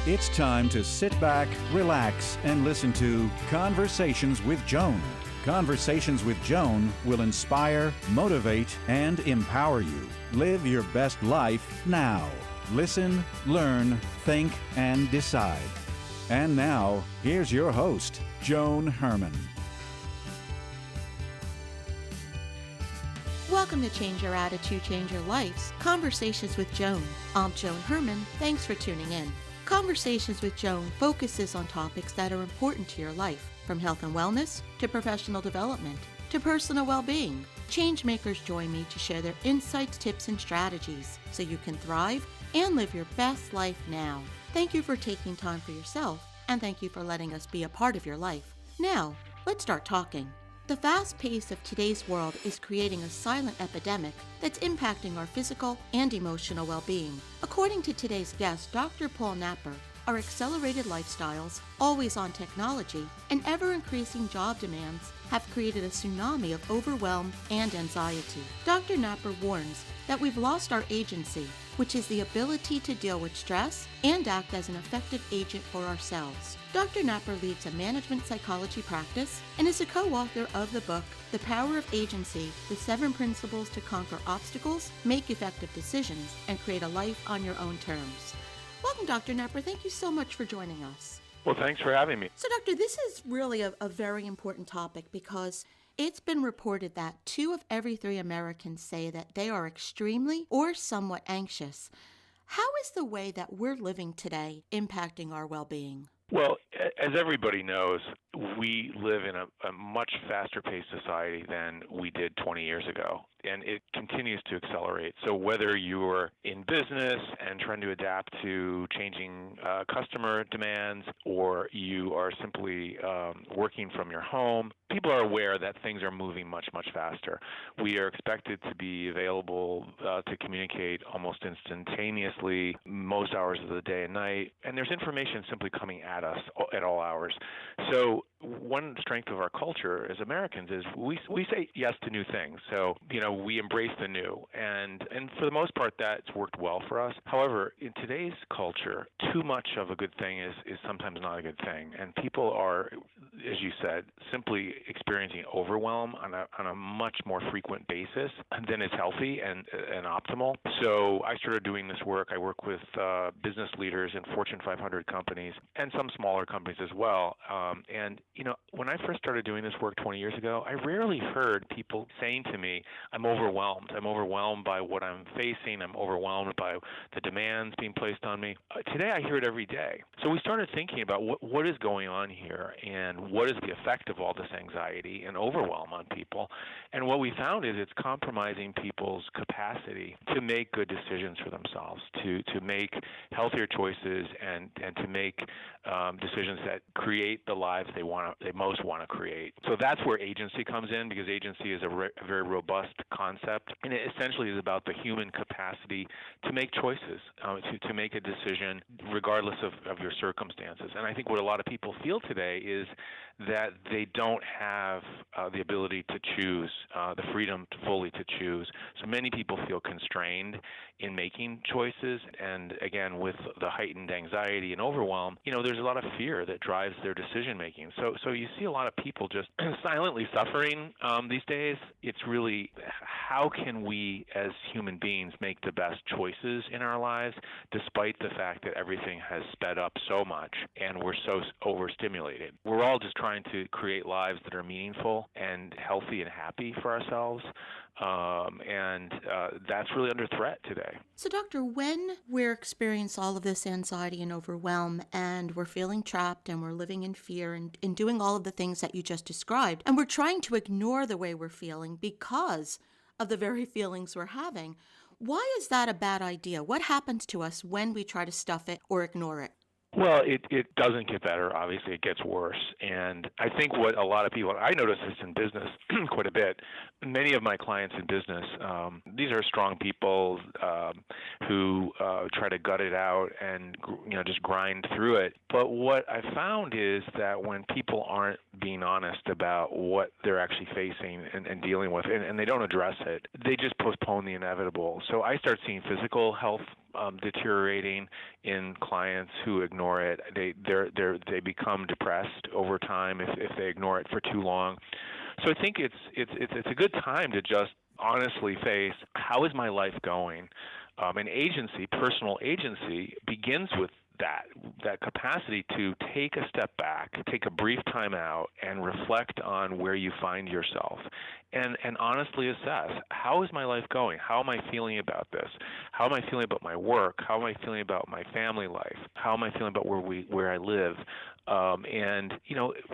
It's time to sit back, relax, and listen to Conversations with Joan. Conversations with Joan will inspire, motivate, and empower you. Live your best life now. Listen, learn, think, and decide. And now, here's your host, Joan Herman. Welcome to Change Your Attitude, Change Your Lives, Conversations with Joan. I'm Joan Herman. Thanks for tuning in. Conversations with Joan focuses on topics that are important to your life, from health and wellness to professional development to personal well-being. Changemakers join me to share their insights, tips, and strategies so you can thrive and live your best life now. Thank you for taking time for yourself, and thank you for letting us be a part of your life. Now, let's start talking. The fast pace of today's world is creating a silent epidemic that's impacting our physical and emotional well-being. According to today's guest, Dr. Paul Napper, our accelerated lifestyles, always-on technology, and ever-increasing job demands have created a tsunami of overwhelm and anxiety. Dr. Napper warns that we've lost our agency, which is the ability to deal with stress and act as an effective agent for ourselves. Dr. Napper leads a management psychology practice and is a co-author of the book, The Power of Agency, The 7 Principles to Conquer Obstacles, Make Effective Decisions, and Create a Life on Your Own Terms. Welcome, Dr. Napper. Thank you so much for joining us. Well, thanks for having me. So, Doctor, this is really a very important topic because it's been reported that 2 of every 3 Americans say that they are extremely or somewhat anxious. How is the way that we're living today impacting our well-being? Well, as everybody knows, we live in a much faster-paced society than we did 20 years ago, and it continues to accelerate. So whether you're in business and trying to adapt to changing customer demands, or you are simply working from your home, people are aware that things are moving much, much faster. We are expected to be available to communicate almost instantaneously most hours of the day and night, and there's information simply coming at us at all hours. So one strength of our culture as Americans is we say yes to new things. So, we embrace the new, and for the most part, that's worked well for us. However, in today's culture, too much of a good thing is sometimes not a good thing, and people are, as you said, simply experiencing overwhelm on a much more frequent basis than is healthy and optimal. So I started doing this work. I work with business leaders in Fortune 500 companies and some smaller companies as well. And when I first started doing this work 20 years ago, I rarely heard people saying to me, I'm overwhelmed. I'm overwhelmed by what I'm facing. I'm overwhelmed by the demands being placed on me. Today I hear it every day. So we started thinking about what is going on here and what is the effect of all this anxiety and overwhelm on people. And what we found is it's compromising people's capacity to make good decisions for themselves, to make healthier choices and to make decisions that create the lives they most want to create. So that's where agency comes in, because agency is a very robust concept, and it essentially is about the human capacity to make choices, to make a decision regardless of your circumstances. And I think what a lot of people feel today is that they don't have the ability to choose, the freedom fully to choose. So many people feel constrained in making choices, and again, with the heightened anxiety and overwhelm, there's a lot of fear that drives their decision making. So you see a lot of people just silently suffering these days. It's really, how can we as human beings make the best choices in our lives despite the fact that everything has sped up so much and we're so overstimulated? We're all just trying to create lives that are meaningful and healthy and happy for ourselves. And that's really under threat today. So, Doctor, when we're experiencing all of this anxiety and overwhelm, and we're feeling trapped, and we're living in fear, and doing all of the things that you just described, and we're trying to ignore the way we're feeling because of the very feelings we're having, why is that a bad idea? What happens to us when we try to stuff it or ignore it? Well, it doesn't get better. Obviously, it gets worse. And I think what a lot of people, I notice this in business quite a bit. Many of my clients in business, these are strong people who try to gut it out and just grind through it. But what I found is that when people aren't being honest about what they're actually facing and dealing with, and they don't address it, they just postpone the inevitable. So I start seeing physical health deteriorating in clients who ignore it. They become depressed over time if they ignore it for too long. So I think it's a good time to just honestly face, how is my life going? And agency, personal agency, begins with that capacity to take a step back, take a brief time out, and reflect on where you find yourself, and honestly assess, how is my life going? How am I feeling about this? How am I feeling about my work? How am I feeling about my family life? How am I feeling about where I live? And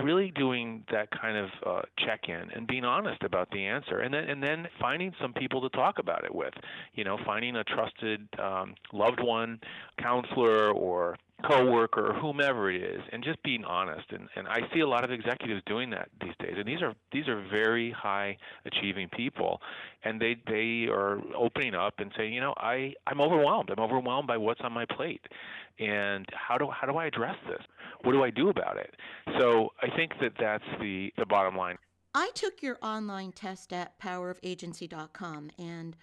really doing that kind of check-in and being honest about the answer, and then finding some people to talk about it with. Finding a trusted loved one, counselor, or coworker, or whomever it is, and just being honest. And I see a lot of executives doing that these days. And these are very high achieving people, and they are opening up and saying, I'm overwhelmed. I'm overwhelmed by what's on my plate, and how do I address this? What do I do about it? So I think that's the bottom line. I took your online test at powerofagency.com, and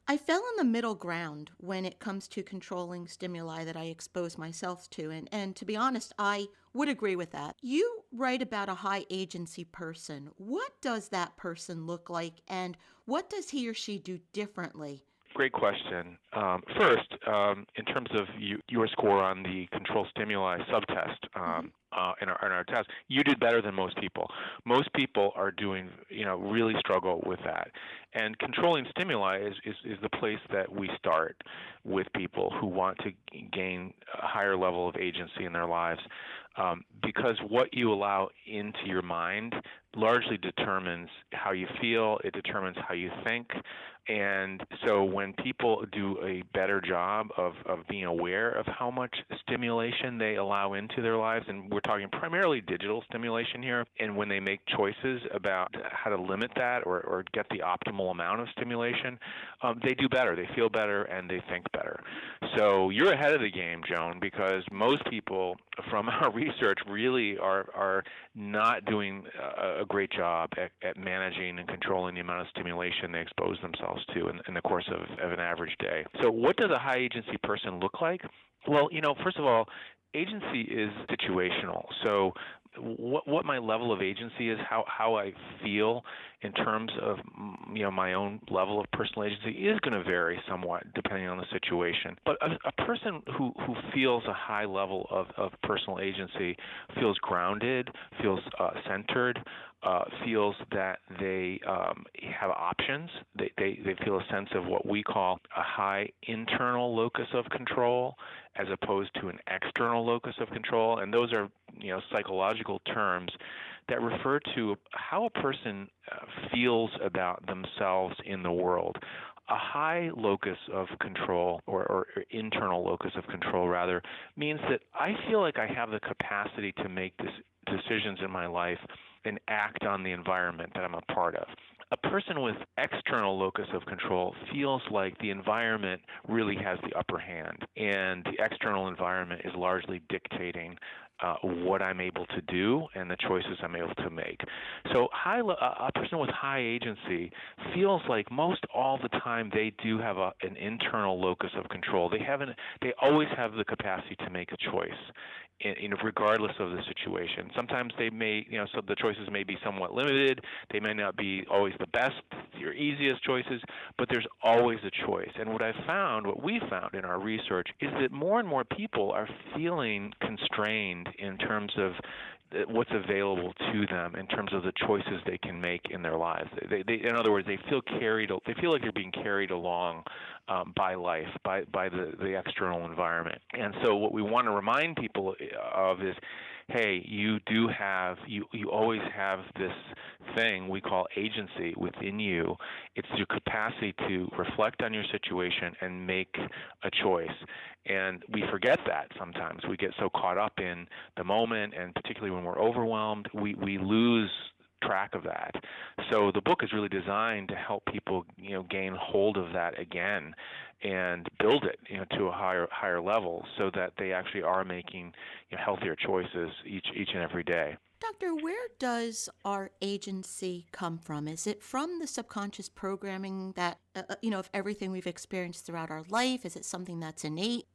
I fell in the middle ground when it comes to controlling stimuli that I expose myself to. And to be honest, I would agree with that. You write about a high agency person. What does that person look like, and what does he or she do differently? Great question. First, in terms of your score on the control stimuli subtest in our test, you did better than most people. Most people are doing, really struggle with that. And controlling stimuli is the place that we start with people who want to gain a higher level of agency in their lives. Because what you allow into your mind largely determines how you feel, it determines how you think. And so when people do a better job of being aware of how much stimulation they allow into their lives, and we're talking primarily digital stimulation here, and when they make choices about how to limit that or get the optimal amount of stimulation, they do better, they feel better, and they think better. So you're ahead of the game, Joan, because most people from our research really are not doing a great job at managing and controlling the amount of stimulation they expose themselves to in the course of an average day. So what does a high agency person look like? Well, first of all, agency is situational. So what my level of agency is, how I feel in terms of my own level of personal agency is going to vary somewhat depending on the situation. But a person who feels a high level of personal agency feels grounded, feels centered, feels that they have options. They feel a sense of what we call a high internal locus of control as opposed to an external locus of control. And those are psychological terms that refer to how a person feels about themselves in the world. A high locus of control, or internal locus of control rather, means that I feel like I have the capacity to make decisions in my life and act on the environment that I'm a part of. A person with external locus of control feels like the environment really has the upper hand, and the external environment is largely dictating what I'm able to do and the choices I'm able to make. So a person with high agency feels like most all the time they do have an internal locus of control. They always have the capacity to make a choice, regardless of the situation. Sometimes they may, so the choices may be somewhat limited. They may not be always the best, your easiest choices, but there's always a choice. And what we found in our research is that more and more people are feeling constrained in terms of what's available to them in terms of the choices they can make in their lives. In other words, they feel like they're being carried along by life, by the external environment. And so what we want to remind people of is, hey, you always have this thing we call agency within you. It's your capacity to reflect on your situation and make a choice. And we forget that sometimes. We get so caught up in the moment, and particularly when we're overwhelmed, we lose track of that. So the book is really designed to help people, gain hold of that again and build it, to a higher level, so that they actually are making healthier choices each and every day. Doctor, where does our agency come from? Is it from the subconscious programming that, of everything we've experienced throughout our life? Is it something that's innate?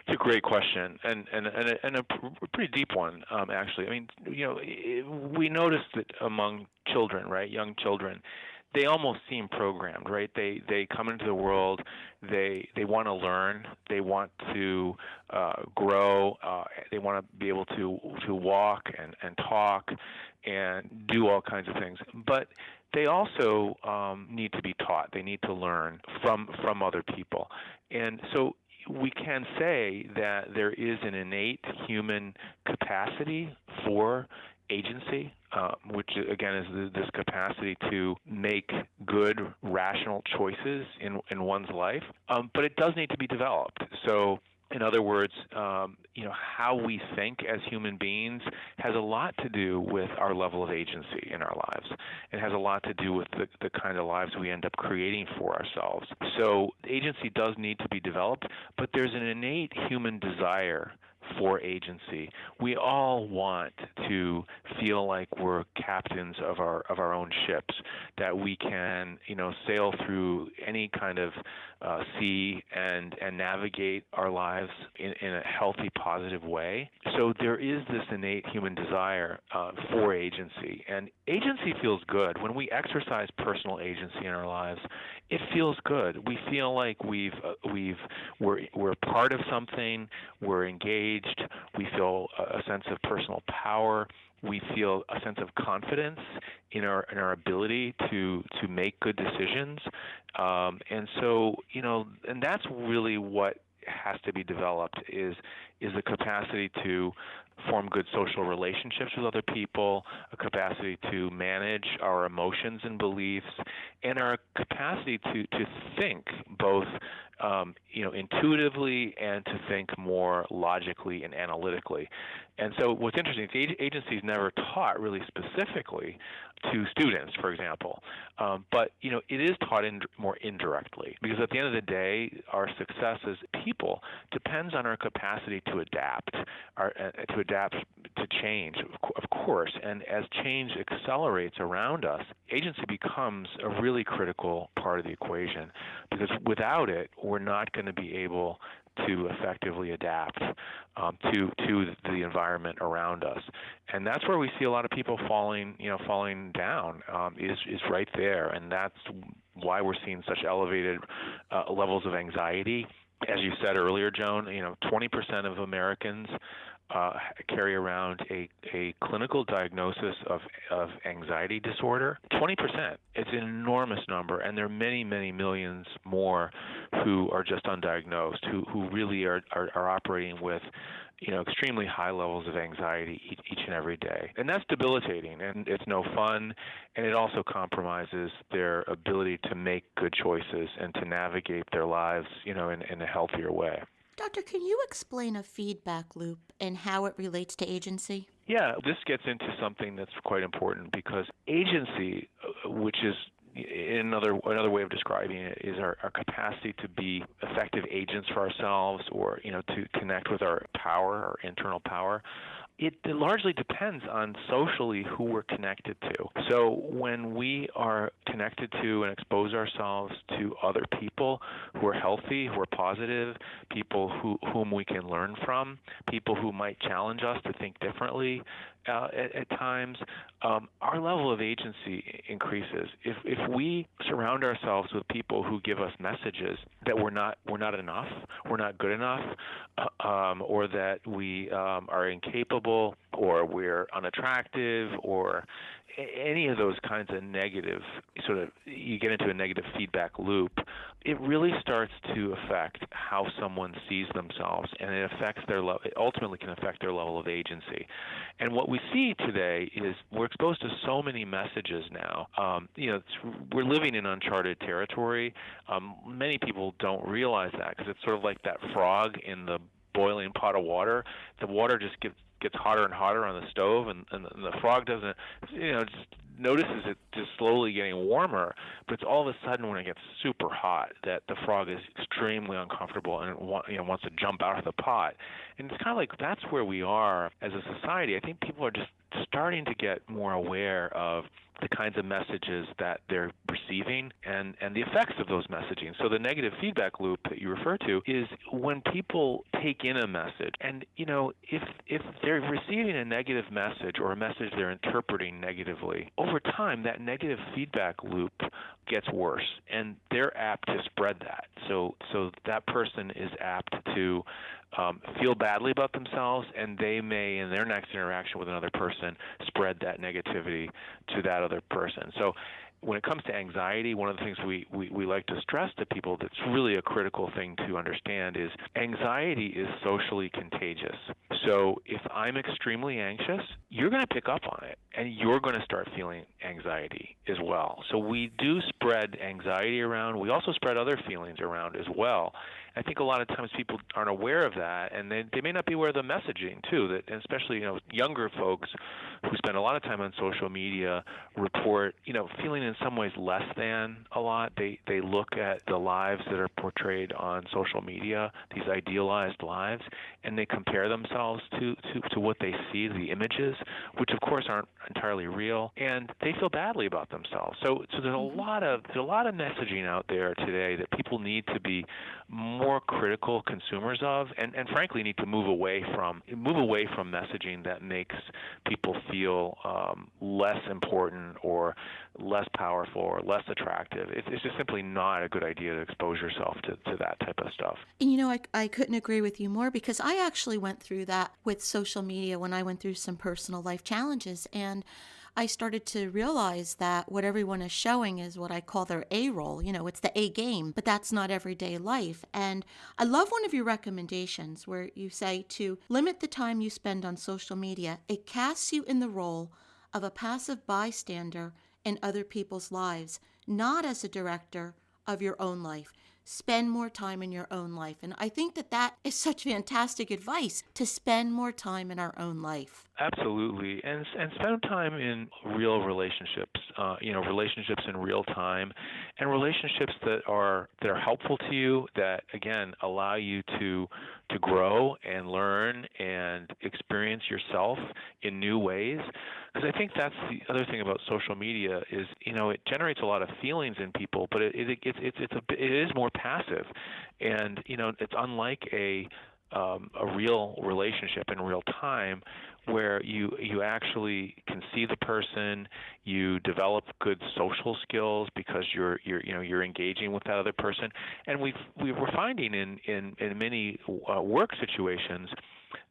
It's a great question, and a pretty deep one, actually. I mean, we notice that among children, right, young children, they almost seem programmed, right? They come into the world, they want to learn, they want to grow, they want to be able to walk and talk and do all kinds of things, but they also need to be taught. They need to learn from other people, and so we can say that there is an innate human capacity for agency, which again is this capacity to make good, rational choices in one's life. But it does need to be developed. So, in other words, how we think as human beings has a lot to do with our level of agency in our lives. It has a lot to do with the kind of lives we end up creating for ourselves. So agency does need to be developed, but there's an innate human desire for agency. We all want to feel like we're captains of our own ships, that we can sail through any kind of sea and navigate our lives in a healthy, positive way. So there is this innate human desire for agency, and agency feels good. When we exercise personal agency in our lives, it feels good. We feel like we're part of something. We're engaged. We feel a sense of personal power. We feel a sense of confidence in our ability to make good decisions, and so and that's really what has to be developed is the capacity to form good social relationships with other people, a capacity to manage our emotions and beliefs, and our capacity to think both intuitively and to think more logically and analytically. And so what's interesting is agency is never taught really specifically to students, for example, but it is taught more indirectly, because at the end of the day, our success as people depends on our capacity to adapt, to change, of course. And as change accelerates around us, agency becomes a really critical part of the equation, because without it, we're not going to be able to effectively adapt to the environment around us, and that's where we see a lot of people falling down. Is right there, and that's why we're seeing such elevated levels of anxiety. As you said earlier, Joan, 20% of Americans carry around a clinical diagnosis of anxiety disorder. 20%. It's an enormous number, and there are many, many millions more who are just undiagnosed, who really are operating with extremely high levels of anxiety each and every day. And that's debilitating, and it's no fun, and it also compromises their ability to make good choices and to navigate their lives, in a healthier way. Doctor, can you explain a feedback loop and how it relates to agency? Yeah, this gets into something that's quite important, because agency, which is another way of describing it, is our capacity to be effective agents for ourselves, or to connect with our power, our internal power. It largely depends on socially who we're connected to. So when we are connected to and expose ourselves to other people who are healthy, who are positive, people whom we can learn from, people who might challenge us to think differently at times, our level of agency increases. If we surround ourselves with people who give us messages that we're not enough, we're not good enough, or that we are incapable, or we're unattractive, or any of those kinds of negative, you get into a negative feedback loop, it really starts to affect how someone sees themselves, and it ultimately can affect their level of agency. And what we see today is we're exposed to so many messages now. We're living in uncharted territory. Many people don't realize that, because it's sort of like that frog in the boiling pot of water. The water just gets hotter and hotter on the stove, and the frog doesn't, just notices it just slowly getting warmer, but it's all of a sudden when it gets super hot that the frog is extremely uncomfortable and wants to jump out of the pot. And it's kind of like that's where we are as a society. I think people are just starting to get more aware of the kinds of messages that they're receiving and the effects of those messaging. So the negative feedback loop that you refer to is when people take in a message, and if they're receiving a negative message or a message they're interpreting negatively, over time that negative feedback loop gets worse, and they're apt to spread that. So that person is apt to feel badly about themselves, and they may, in their next interaction with another person, spread that negativity to that other person. So when it comes to anxiety, one of the things we like to stress to people that's really a critical thing to understand is anxiety is socially contagious. So if I'm extremely anxious, you're going to pick up on it, and you're going to start feeling anxiety as well. So we do spread anxiety around. We also spread other feelings around as well. I think a lot of times people aren't aware of that, and they may not be aware of the messaging too. That, and especially younger folks who spend a lot of time on social media report feeling in some ways less than a lot. They look at the lives that are portrayed on social media, these idealized lives, and they compare themselves to what they see, the images, which of course aren't entirely real, and they feel badly about themselves. So there's a lot of messaging out there today that people need to be more critical consumers of, and frankly need to move away from messaging that makes people feel less important or less powerful or less attractive. It's just simply not a good idea to expose yourself to that type of stuff. And I couldn't agree with you more, because I actually went through that with social media when I went through some personal life challenges, and I started to realize that what everyone is showing is what I call their A role. It's the A game, but that's not everyday life. And I love one of your recommendations where you say to limit the time you spend on social media. It casts you in the role of a passive bystander in other people's lives, not as a director of your own life. Spend more time in your own life. And I think that is such fantastic advice, to spend more time in our own life. Absolutely, and spend time in real relationships, relationships in real time, and relationships that are helpful to you, that again allow you to grow and learn and experience yourself in new ways. Because I think that's the other thing about social media is it generates a lot of feelings in people, but it is more passive, and it's unlike a real relationship in real time, where you actually can see the person, you develop good social skills because you're engaging with that other person, and we're finding in many work situations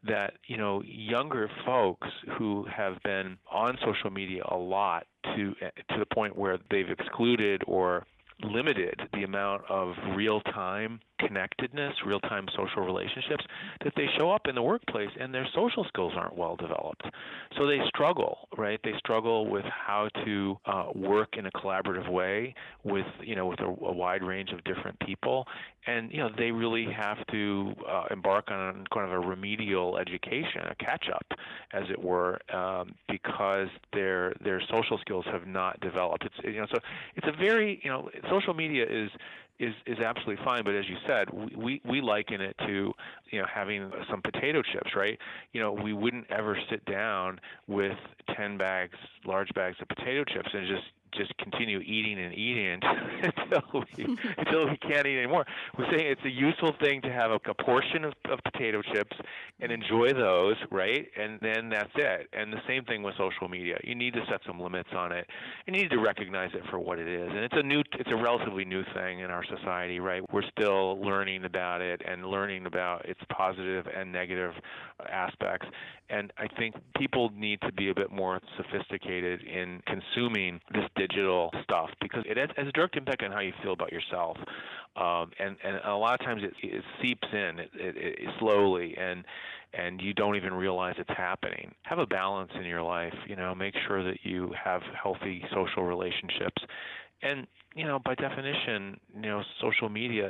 that younger folks who have been on social media a lot to the point where they've excluded or limited the amount of real-time connectedness, real-time social relationships, that they show up in the workplace and their social skills aren't well developed. So they struggle, right? They struggle with how to work in a collaborative way with a wide range of different people. And, they really have to embark on kind of a remedial education, a catch-up, as it were, because their social skills have not developed. So it's a very, social media is absolutely fine, but as you said, we liken it to having some potato chips, right? We wouldn't ever sit down with 10 large bags of potato chips and just continue eating and eating until we can't eat anymore. We're saying it's a useful thing to have a portion of potato chips and enjoy those, right? And then that's it. And the same thing with social media. You need to set some limits on it. You need to recognize it for what it is. And it's a relatively new thing in our society, right? We're still learning about it and learning about its positive and negative aspects. And I think people need to be a bit more sophisticated in consuming this digital stuff, because it has a direct impact on how you feel about yourself. And a lot of times it seeps in it slowly, and you don't even realize it's happening. Have a balance in your life. Make sure that you have healthy social relationships. And by definition, social media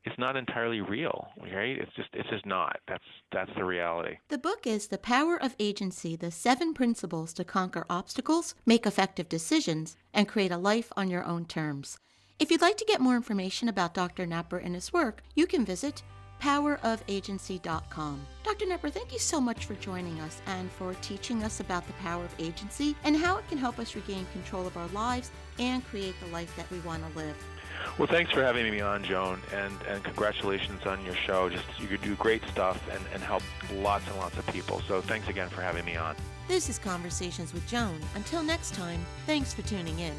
it's not entirely real, right? It's just not. That's the reality. The book is The Power of Agency: The 7 Principles to Conquer Obstacles, Make Effective Decisions, and Create a Life on Your Own Terms. If you'd like to get more information about Dr. Knapper and his work, you can visit thepowerofagency.com. Dr. Knepper, thank you so much for joining us and for teaching us about the power of agency and how it can help us regain control of our lives and create the life that we want to live. Well, thanks for having me on, Joan, and congratulations on your show. You could do great stuff and help lots and lots of people. So thanks again for having me on. This is Conversations with Joan. Until next time, thanks for tuning in.